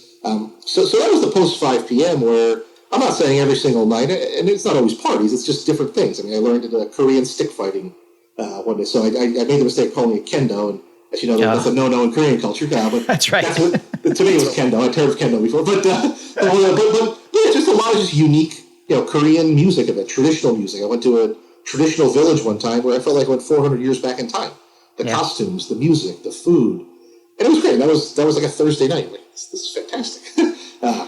So that was the post 5 p.m. where I'm not saying every single night, and it's not always parties, it's just different things. I learned Korean stick fighting one day. So I made the mistake of calling it kendo, and as you know, that's a no-no in Korean culture. But that's right. That's what, to me, it was kendo. I'd heard of kendo before. But yeah, just a lot of just unique, Korean music of it, traditional music. I went to a traditional village one time where I felt like I went 400 years back in time. The costumes, the music, the food. And it was great. That was like a Thursday night. Like, this is fantastic. I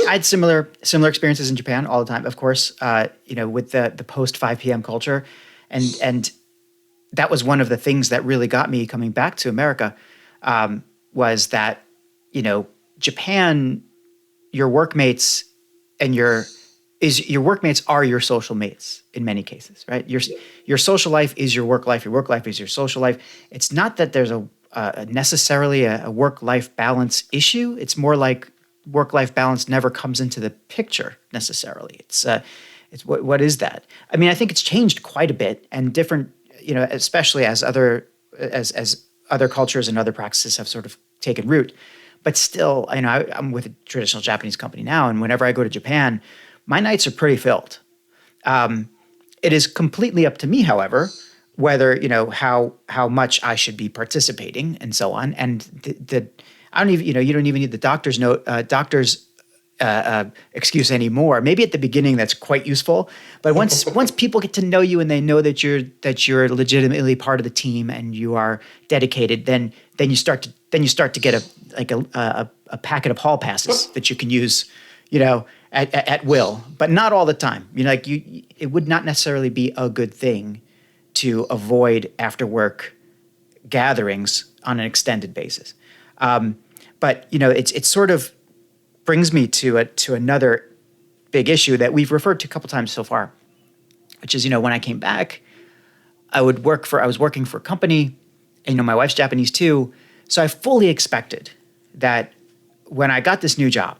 had similar experiences in Japan all the time. Of course, with the post 5 p.m. culture, and that was one of the things that really got me coming back to America, was that Japan, your workmates are your social mates in many cases, right? Your social life is your work life. Your work life is your social life. It's not that there's necessarily a work-life balance issue. It's more like work-life balance never comes into the picture necessarily. It's what is that? I think it's changed quite a bit, and different, especially as other cultures and other practices have sort of taken root. But still, I'm with a traditional Japanese company now, and whenever I go to Japan, my nights are pretty filled. It is completely up to me, however, whether how much I should be participating and so on. And I don't even you don't even need the doctor's note, excuse anymore. Maybe at the beginning that's quite useful, but once people get to know you and they know that you're legitimately part of the team and you are dedicated, then you start to get a packet of hall passes that you can use, at will, but not all the time. It would not necessarily be a good thing to avoid after work gatherings on an extended basis. But it's sort of brings me to another big issue that we've referred to a couple times so far, which is, when I came back, I was working for a company, and, my wife's Japanese too. So I fully expected that when I got this new job,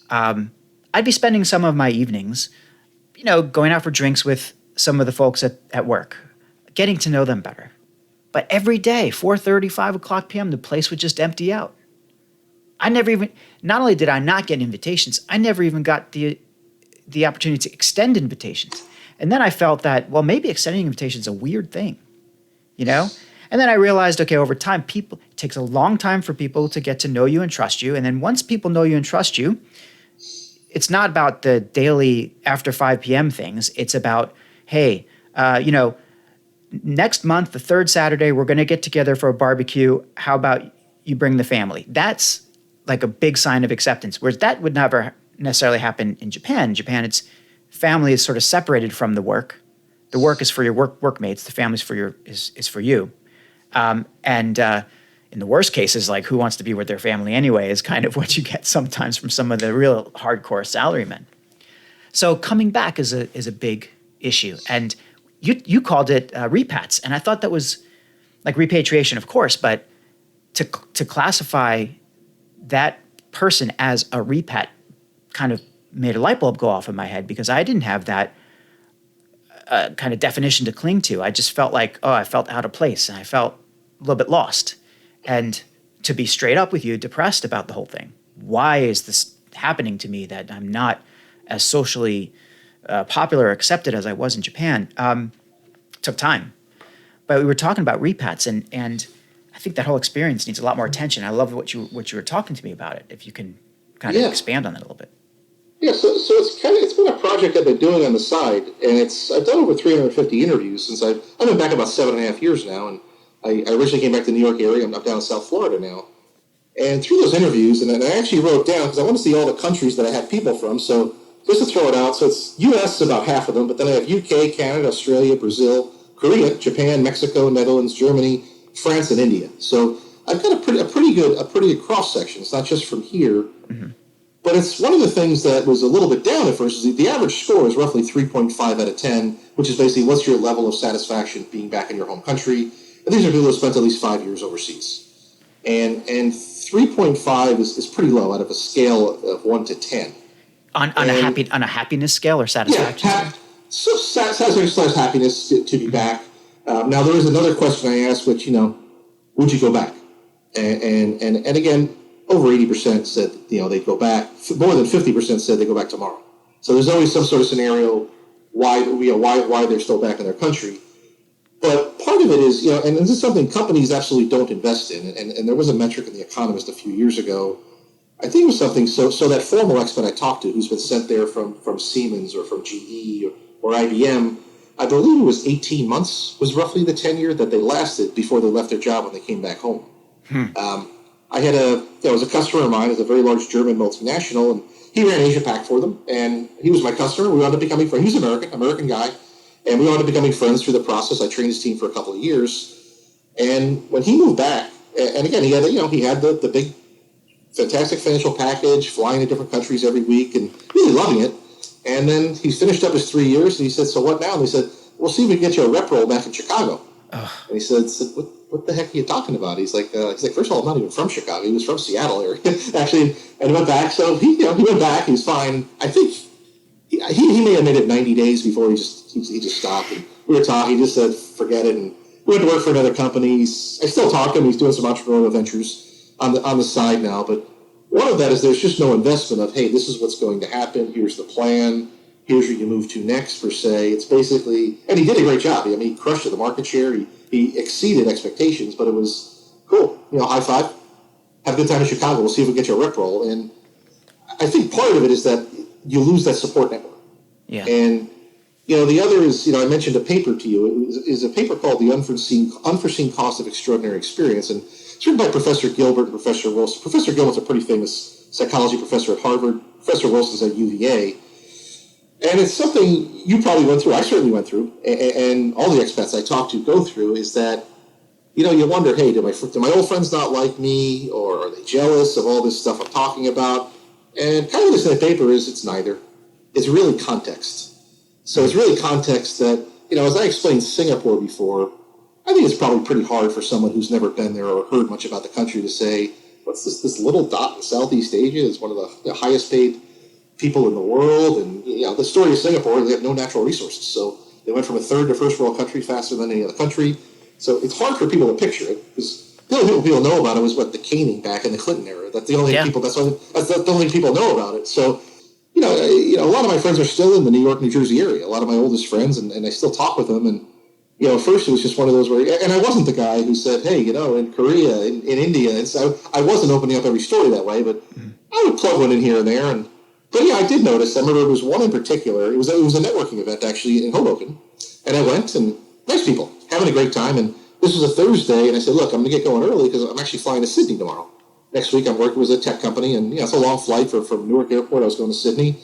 I'd be spending some of my evenings, going out for drinks with some of the folks at work, getting to know them better. But every day, 4:30, 5 o'clock p.m., the place would just empty out. Not only did I not get invitations, I never even got the opportunity to extend invitations. And then I felt that, well, maybe extending invitations is a weird thing, And then I realized, okay, over time, it takes a long time for people to get to know you and trust you. And then once people know you and trust you, it's not about the daily after 5 p.m. things. It's about, hey, next month, the third Saturday, we're going to get together for a barbecue. How about you bring the family? That's like a big sign of acceptance, whereas that would never necessarily happen in Japan. In Japan, it's family is sort of separated from the work. The work is for your workmates. The family is for you. And in the worst cases, like who wants to be with their family anyway is kind of what you get sometimes from some of the real hardcore salarymen. So coming back is a big issue. And you called it repats, and I thought that was like repatriation, of course, but to classify that person as a repat kind of made a light bulb go off in my head, because I didn't have that kind of definition to cling to. I just felt like, I felt out of place and I felt a little bit lost. And to be straight up with you, depressed about the whole thing. Why is this happening to me that I'm not as socially popular or accepted as I was in Japan? Took time. But we were talking about repats, and I think that whole experience needs a lot more attention. I love what you were talking to me about it. If you can kind of expand on that a little bit. Yeah, so it's been a project I've been doing on the side, and I've done over 350 interviews since I've been back about 7.5 years now, and I originally came back to the New York area. I'm down in South Florida now, and through those interviews, and I actually wrote down because I want to see all the countries that I had people from. So just to throw it out, so it's U.S. is about half of them, but then I have U.K., Canada, Australia, Brazil, Korea, Japan, Mexico, Netherlands, Germany, France, and India. So I've got a pretty good cross section. It's not just from here. Mm-hmm. But it's one of the things that was a little bit down at first is the average score is roughly 3.5 out of 10, which is basically what's your level of satisfaction being back in your home country. And these are people who spent at least 5 years overseas. And 3.5 is pretty low out of a scale of 1 to 10. On a happiness scale or satisfaction scale? So satisfaction / happiness to be back. Now, there is another question I asked, which, would you go back? And again, over 80% said, they'd go back. More than 50% said they'd go back tomorrow. So there's always some sort of scenario why they're still back in their country. But part of it is, and this is something companies absolutely don't invest in. And there was a metric in The Economist a few years ago. I think it was something, so that formal expat I talked to who's been sent there from Siemens or from GE or IBM, I believe it was 18 months was roughly the tenure that they lasted before they left their job when they came back home. I had was a customer of mine, is a very large German multinational, and he ran Asia Pac for them, and he was my customer. We wound up becoming friends. He was American guy, and we wound up becoming friends through the process. I trained his team for a couple of years, and when he moved back, and again, he had the big, fantastic financial package, flying to different countries every week, and really loving it. And then he finished up his 3 years, and he said, "So what now?" And they said, "We'll see if we can get you a rep role back in Chicago." And he said, What the heck are you talking about? He's like, first of all, I'm not even from Chicago. He was from Seattle area, actually, and he went back. So he went back. He's fine. I think he may have made it 90 days before he just stopped. And we were talking. He just said, forget it. And we went to work for another company. I still talk to him. He's doing some entrepreneurial ventures on the side now. But one of that is there's just no investment of, hey, this is what's going to happen. Here's the plan. Here's where you move to next, per se. It's basically, and he did a great job. He crushed it. The market share, he exceeded expectations, but it was cool. High five. Have a good time in Chicago. We'll see if we get you a rep roll. And I think part of it is that you lose that support network. Yeah. And, the other is, I mentioned a paper to you. It is a paper called The Unforeseen Cost of Extraordinary Experience. And it's written by Professor Gilbert and Professor Wilson. Professor Gilbert's a pretty famous psychology professor at Harvard. Professor Wilson's at UVA. And it's something you probably went through, I certainly went through, and all the expats I talk to go through, is that, you wonder, hey, do my old friends not like me, or are they jealous of all this stuff I'm talking about? And kind of this in the paper is it's neither. It's really context. So it's really context that, as I explained Singapore before, I think it's probably pretty hard for someone who's never been there or heard much about the country to say, what's this little dot in Southeast Asia? It's one of the highest paid people in the world, and the story of Singapore, they have no natural resources, so they went from a third to first world country faster than any other country. So it's hard for people to picture it, because the only thing people know about it was the caning back in the Clinton era. That's the only people. That's the only people know about it. So a lot of my friends are still in the New York, New Jersey area. A lot of my oldest friends, and I still talk with them. And at first it was just one of those where, and I wasn't the guy who said, hey, in Korea, in India, and so I wasn't opening up every story that way, but I would plug one in here and there. But I did notice. I remember there was one in particular. It was a networking event actually in Hoboken, and I went, and nice people, having a great time. And this was a Thursday, and I said, look, I'm going to get going early because I'm actually flying to Sydney tomorrow. Next week I'm working with a tech company, and it's a long flight from Newark Airport. I was going to Sydney,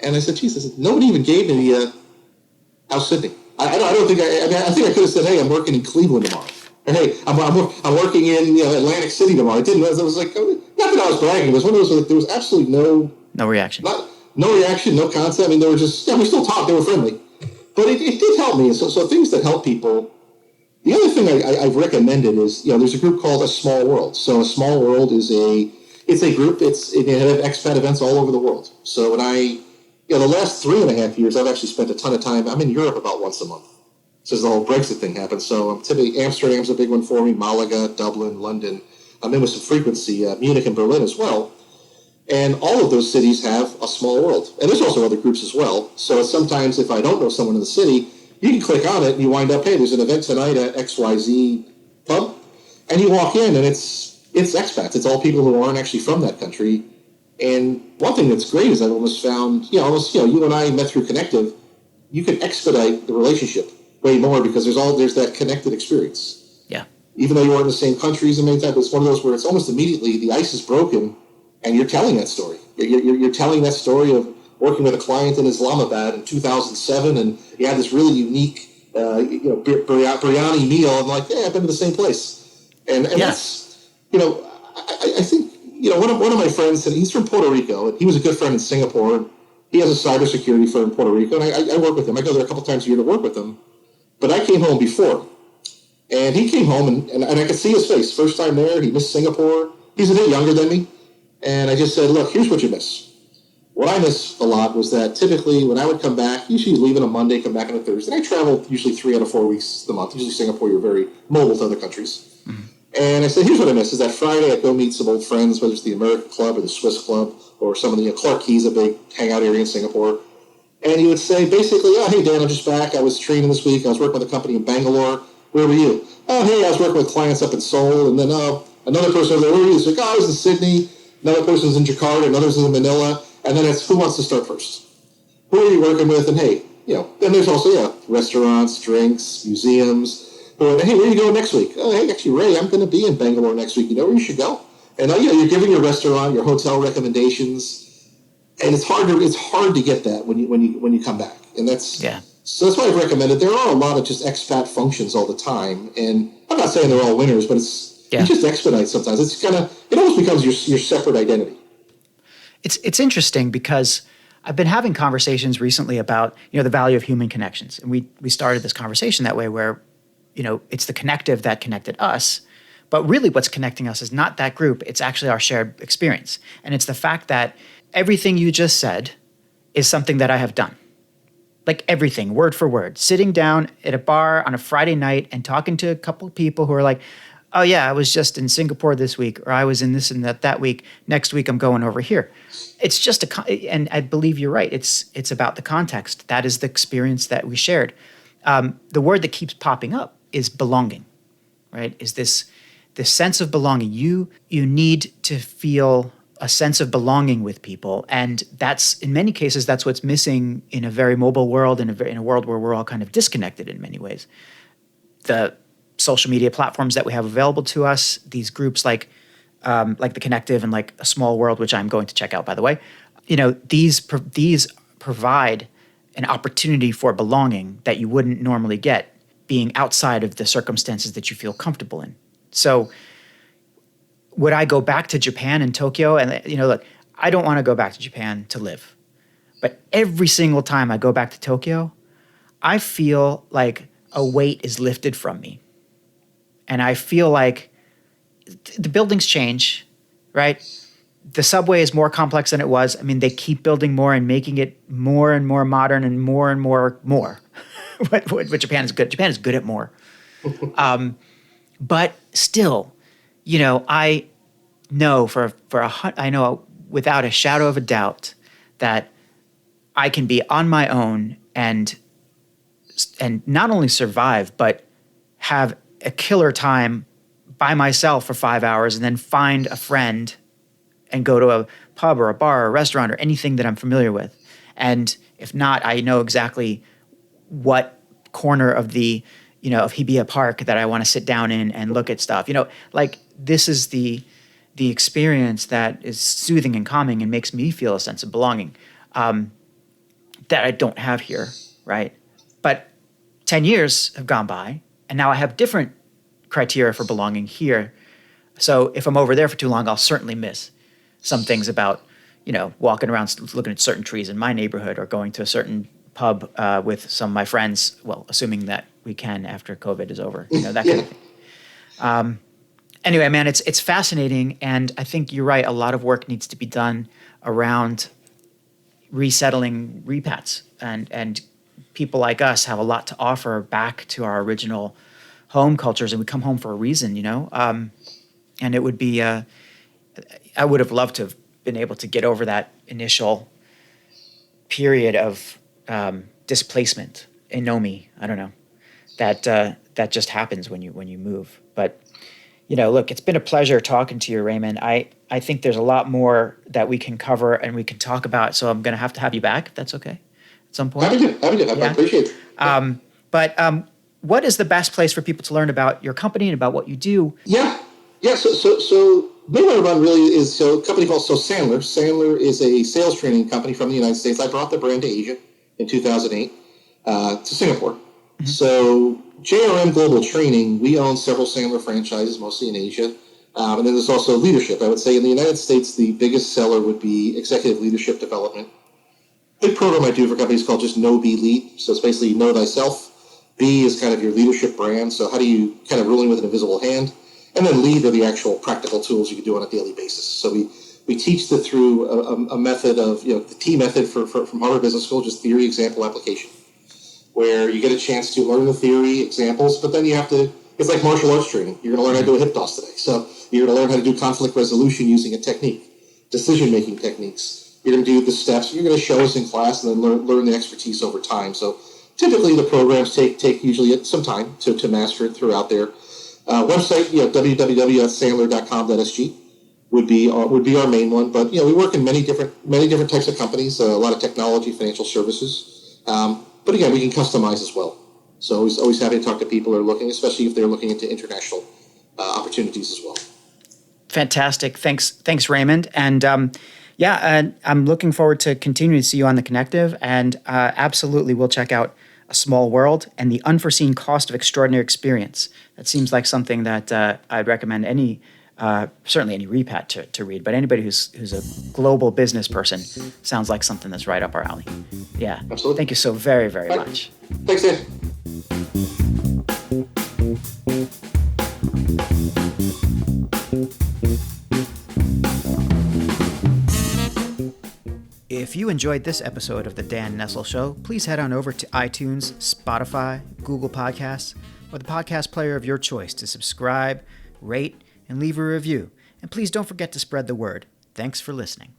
and I said, geez, nobody even gave me how's Sydney. I don't think I think I could have said, hey, I'm working in Cleveland tomorrow. And hey, I'm working in Atlantic City tomorrow. I didn't. I was like, not that I was bragging. It was one of those there was absolutely no reaction. No reaction, no concept. They were just, we still talked. They were friendly. But it did help me. And so things that help people. The other thing I've recommended is, there's a group called A Small World. So A Small World is a group. They have expat events all over the world. So when I the last 3.5 years, I've actually spent a ton of time. I'm in Europe about once a month since the whole Brexit thing happened. So typically Amsterdam's a big one for me, Malaga, Dublin, London. I'm in with some frequency, Munich and Berlin as well. And all of those cities have a small world. And there's also other groups as well. So sometimes if I don't know someone in the city, you can click on it and you wind up, hey, there's an event tonight at XYZ pub. And you walk in and it's expats. It's all people who aren't actually from that country. And one thing that's great is I've almost found, you and I met through Connective, you can expedite the relationship way more because there's that connected experience. Yeah. Even though you aren't in the same countries and many times, it's one of those where it's almost immediately the ice is broken and you're telling that story. You're telling that story of working with a client in Islamabad in 2007 and you had this really unique, biryani meal and like, yeah, I've been to the same place. And that's, I think, one of my friends, and he's from Puerto Rico, and he was a good friend in Singapore. He has a cybersecurity firm in Puerto Rico, and I work with him. I go there a couple times a year to work with him. But I came home before, and he came home, and I could see his face. First time there, he missed Singapore. He's a bit younger than me. And I just said, look, here's what you miss. What I miss a lot was that typically when I would come back, usually leave on a Monday, come back on a Thursday. And I travel usually 3 out of 4 weeks a month. Usually Singapore, you're very mobile to other countries. Mm-hmm. And I said, here's what I miss, is that Friday I'd go meet some old friends, whether it's the American Club or the Swiss Club or some of the, Clark Key's a big hangout area in Singapore. And he would say, basically, oh, hey, Dan, I'm just back. I was training this week. I was working with a company in Bangalore. Where were you? Oh, hey, I was working with clients up in Seoul. And then another person was like, where were you? He's like, oh, I was in Sydney. Another person's in Jakarta. Another's in Manila. And then it's who wants to start first? Who are you working with? And hey, then there's also, restaurants, drinks, museums. Hey, where are you going next week? Oh, hey, actually, Ray, I'm going to be in Bangalore next week. You know where you should go? And you're giving your restaurant, your hotel recommendations, and it's hard to get that when you come back. And so that's why I've recommended. There are a lot of just expat functions all the time, and I'm not saying they're all winners, but you just expedite sometimes. It almost becomes your separate identity. It's interesting because I've been having conversations recently about the value of human connections, and we started this conversation that way where. It's the connective that connected us, but really what's connecting us is not that group. It's actually our shared experience. And it's the fact that everything you just said is something that I have done. Like everything, word for word, sitting down at a bar on a Friday night and talking to a couple of people who are like, oh yeah, I was just in Singapore this week, or I was in this and that week. Next week, I'm going over here. It's just and I believe you're right. It's about the context. That is the experience that we shared. The word that keeps popping up is belonging, right? Is this sense of belonging. You need to feel a sense of belonging with people. And that's, in many cases, that's what's missing in a very mobile world, in a world where we're all kind of disconnected in many ways. The social media platforms that we have available to us, these groups like the Connective and like A Small World, which I'm going to check out, by the way, these provide an opportunity for belonging that you wouldn't normally get being outside of the circumstances that you feel comfortable in. So would I go back to Japan and Tokyo? And, look, I don't want to go back to Japan to live. But every single time I go back to Tokyo, I feel like a weight is lifted from me. And I feel like the buildings change, right? The subway is more complex than it was. I mean, they keep building more and making it more and more modern and more. What Japan is good. Japan is good at more. But still, I know I know without a shadow of a doubt that I can be on my own and not only survive, but have a killer time by myself for 5 hours and then find a friend and go to a pub or a bar or a restaurant or anything that I'm familiar with. And if not, I know exactly what corner of the, of Hibiya Park that I want to sit down in and look at stuff. This is the experience that is soothing and calming and makes me feel a sense of belonging that I don't have here, right? But 10 years have gone by, and now I have different criteria for belonging here. So if I'm over there for too long, I'll certainly miss some things about, walking around looking at certain trees in my neighborhood or going to a certain pub with some of my friends, well, assuming that we can after COVID is over, that kind of thing. Anyway, man, it's fascinating, and I think you're right. A lot of work needs to be done around resettling repats, and people like us have a lot to offer back to our original home cultures, and we come home for a reason, and it would be I would have loved to have been able to get over that initial period of displacement, enomi, I don't know, that just happens when you move. But look, it's been a pleasure talking to you, Raymond. I think there's a lot more that we can cover and we can talk about, so I'm going to have you back, if that's okay, at some point. Happy to. I appreciate it. But what is the best place for people to learn about your company and about what you do? Yeah. So main one run really is a company called Sandler. Sandler is a sales training company from the United States. I brought the brand to Asia in 2008 to Singapore. Mm-hmm. So JRM Global Training, we own several Sandler franchises, mostly in Asia. And then there's also leadership. I would say in the United States, the biggest seller would be executive leadership development. Big program I do for companies called just Know, Be, Lead. So it's basically know thyself. B is kind of your leadership brand. So how do you kind of ruling with an invisible hand? And then lead are the actual practical tools you can do on a daily basis. So we teach through a method of, the T method from Harvard Business School, just theory, example, application, where you get a chance to learn the theory, examples, but then you have to, it's like martial arts training. You're going to learn how to do a hip toss today. So you're going to learn how to do conflict resolution using a technique, decision-making techniques. You're going to do the steps. You're going to show us in class and then learn the expertise over time. So typically the programs take usually some time to master it throughout their website, www.sandler.com.sg would be our main one. But we work in many different types of companies, a lot of technology, financial services. But again, we can customize as well. So always happy to talk to people who are looking, especially if they're looking into international opportunities as well. Fantastic. Thanks, Raymond. And I'm looking forward to continuing to see you on The Connective. And absolutely, we'll check out A Small World and The Unforeseen Cost of Extraordinary Experience. That seems like something that I'd recommend certainly any repat to read, but anybody who's a global business person, sounds like something that's right up our alley. Yeah. Absolutely. Thank you so very, very much. Thanks, Dan. If you enjoyed this episode of The Dan Nessel Show, please head on over to iTunes, Spotify, Google Podcasts, or the podcast player of your choice to subscribe, rate, and leave a review. And please don't forget to spread the word. Thanks for listening.